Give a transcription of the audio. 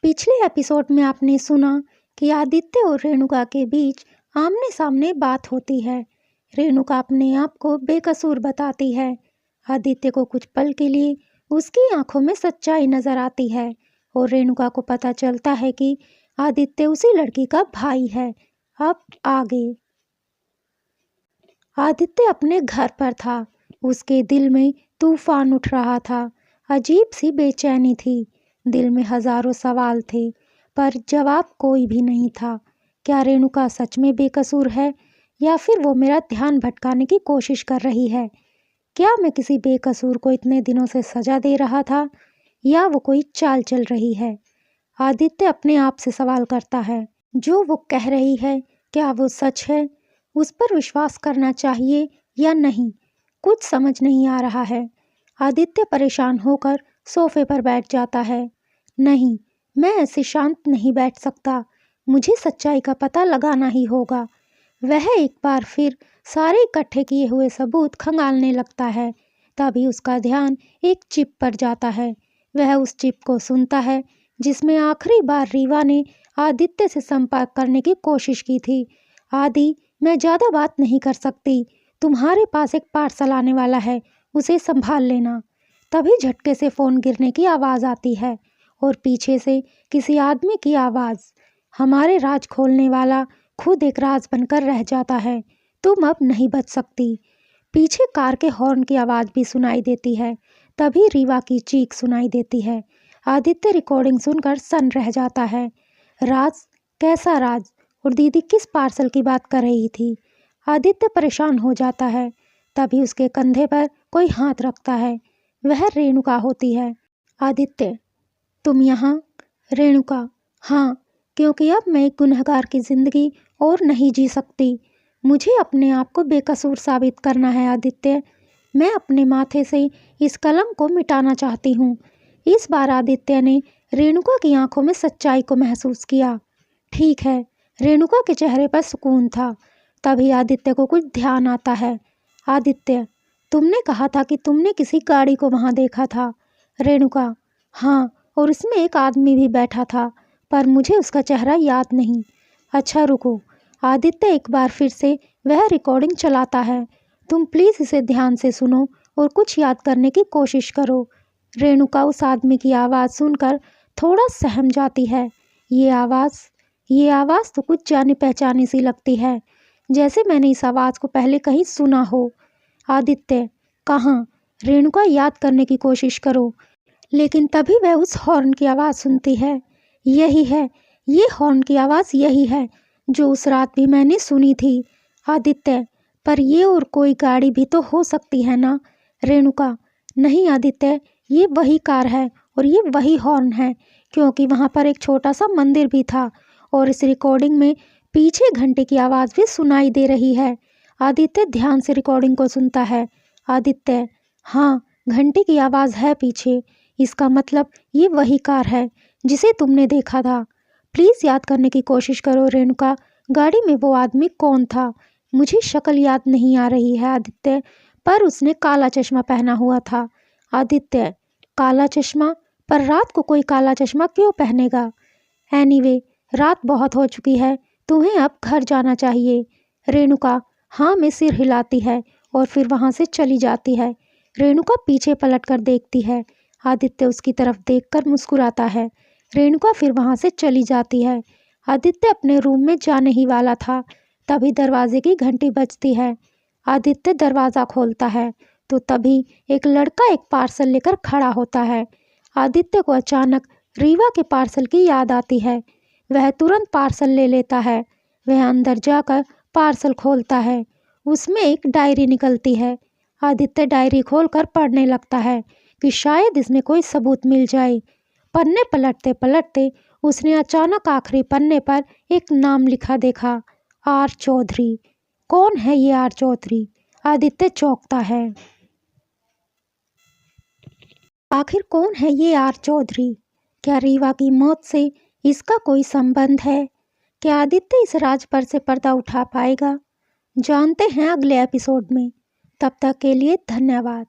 पिछले एपिसोड में आपने सुना कि आदित्य और रेणुका के बीच आमने सामने बात होती है। रेणुका अपने आप को बेकसूर बताती है। आदित्य को कुछ पल के लिए उसकी आंखों में सच्चाई नजर आती है और रेणुका को पता चलता है कि आदित्य उसी लड़की का भाई है। अब आगे आदित्य अपने घर पर था। उसके दिल में तूफान उठ रहा था। अजीब सी बेचैनी थी। दिल में हजारों सवाल थे पर जवाब कोई भी नहीं था। क्या रेणुका सच में बेकसूर है या फिर वो मेरा ध्यान भटकाने की कोशिश कर रही है? क्या मैं किसी बेकसूर को इतने दिनों से सजा दे रहा था या वो कोई चाल चल रही है? आदित्य अपने आप से सवाल करता है। जो वो कह रही है क्या वो सच है? उस पर विश्वास करना चाहिए या नहीं, कुछ समझ नहीं आ रहा है। आदित्य परेशान होकर सोफे पर बैठ जाता है। नहीं, मैं ऐसे शांत नहीं बैठ सकता। मुझे सच्चाई का पता लगाना ही होगा। वह एक बार फिर सारे इकट्ठे किए हुए सबूत खंगालने लगता है। तभी उसका ध्यान एक चिप पर जाता है। वह उस चिप को सुनता है जिसमें आखिरी बार रीवा ने आदित्य से संपर्क करने की कोशिश की थी। आदि, मैं ज़्यादा बात नहीं कर सकती। तुम्हारे पास एक पार्सल आने वाला है, उसे संभाल लेना। तभी झटके से फ़ोन गिरने की आवाज़ आती है और पीछे से किसी आदमी की आवाज़। हमारे राज खोलने वाला खुद एक राज बनकर रह जाता है। तुम अब नहीं बच सकती। पीछे कार के हॉर्न की आवाज़ भी सुनाई देती है। तभी रीवा की चीख सुनाई देती है। आदित्य रिकॉर्डिंग सुनकर सन्न रह जाता है। राज? कैसा राज? और दीदी किस पार्सल की बात कर रही थी? आदित्य परेशान हो जाता है। तभी उसके कंधे पर कोई हाथ रखता है। वह रेणुका होती है। आदित्य, तुम यहाँ? रेणुका, हाँ, क्योंकि अब मैं एक गुनहगार की ज़िंदगी और नहीं जी सकती। मुझे अपने आप को बेकसूर साबित करना है आदित्य। मैं अपने माथे से इस कलंक को मिटाना चाहती हूँ। इस बार आदित्य ने रेणुका की आंखों में सच्चाई को महसूस किया। ठीक है, रेणुका के चेहरे पर सुकून था। तभी आदित्य को कुछ ध्यान आता है। आदित्य, तुमने कहा था कि तुमने किसी गाड़ी को वहाँ देखा था। रेणुका, हाँ, और इसमें एक आदमी भी बैठा था, पर मुझे उसका चेहरा याद नहीं। अच्छा रुको। आदित्य एक बार फिर से वह रिकॉर्डिंग चलाता है। तुम प्लीज़ इसे ध्यान से सुनो और कुछ याद करने की कोशिश करो। रेणुका उस आदमी की आवाज़ सुनकर थोड़ा सहम जाती है। ये आवाज़ तो कुछ जानी पहचानी सी लगती है, जैसे मैंने इस आवाज़ को पहले कहीं सुना हो। आदित्य, कहाँ? रेणुका याद करने की कोशिश करो, लेकिन तभी वह उस हॉर्न की आवाज़ सुनती है। यही है, ये हॉर्न की आवाज़ यही है जो उस रात भी मैंने सुनी थी। आदित्य, पर ये और कोई गाड़ी भी तो हो सकती है ना? रेणुका, नहीं आदित्य, ये वही कार है और ये वही हॉर्न है, क्योंकि वहाँ पर एक छोटा सा मंदिर भी था और इस रिकॉर्डिंग में पीछे घंटे की आवाज़ भी सुनाई दे रही है। आदित्य ध्यान से रिकॉर्डिंग को सुनता है। आदित्य, हाँ, घंटे की आवाज़ है पीछे। इसका मतलब ये वही कार है जिसे तुमने देखा था। प्लीज़ याद करने की कोशिश करो रेणुका, गाड़ी में वो आदमी कौन था? मुझे शक्ल याद नहीं आ रही है आदित्य, पर उसने काला चश्मा पहना हुआ था। आदित्य, काला चश्मा? पर रात को कोई काला चश्मा क्यों पहनेगा? एनीवे, रात बहुत हो चुकी है, तुम्हें अब घर जाना चाहिए। रेणुका हाँ में सिर हिलाती है और फिर वहाँ से चली जाती है। रेणुका पीछे पलटकर देखती है। आदित्य उसकी तरफ देखकर मुस्कुराता है। रेणुका फिर वहाँ से चली जाती है। आदित्य अपने रूम में जाने ही वाला था, तभी दरवाजे की घंटी बजती है। आदित्य दरवाज़ा खोलता है तो तभी एक लड़का एक पार्सल लेकर खड़ा होता है। आदित्य को अचानक रीवा के पार्सल की याद आती है। वह तुरंत पार्सल ले लेता है। वह अंदर जाकर पार्सल खोलता है। उसमें एक डायरी निकलती है। आदित्य डायरी खोलकर पढ़ने लगता है कि शायद इसमें कोई सबूत मिल जाए। पन्ने पलटते पलटते उसने अचानक आखिरी पन्ने पर एक नाम लिखा देखा, आर चौधरी। कौन है ये आर चौधरी? आदित्य चौंकता है। आखिर कौन है ये आर चौधरी? क्या रीवा की मौत से इसका कोई संबंध है? क्या आदित्य इस राज पर से पर्दा उठा पाएगा? जानते हैं अगले एपिसोड में। तब तक के लिए धन्यवाद।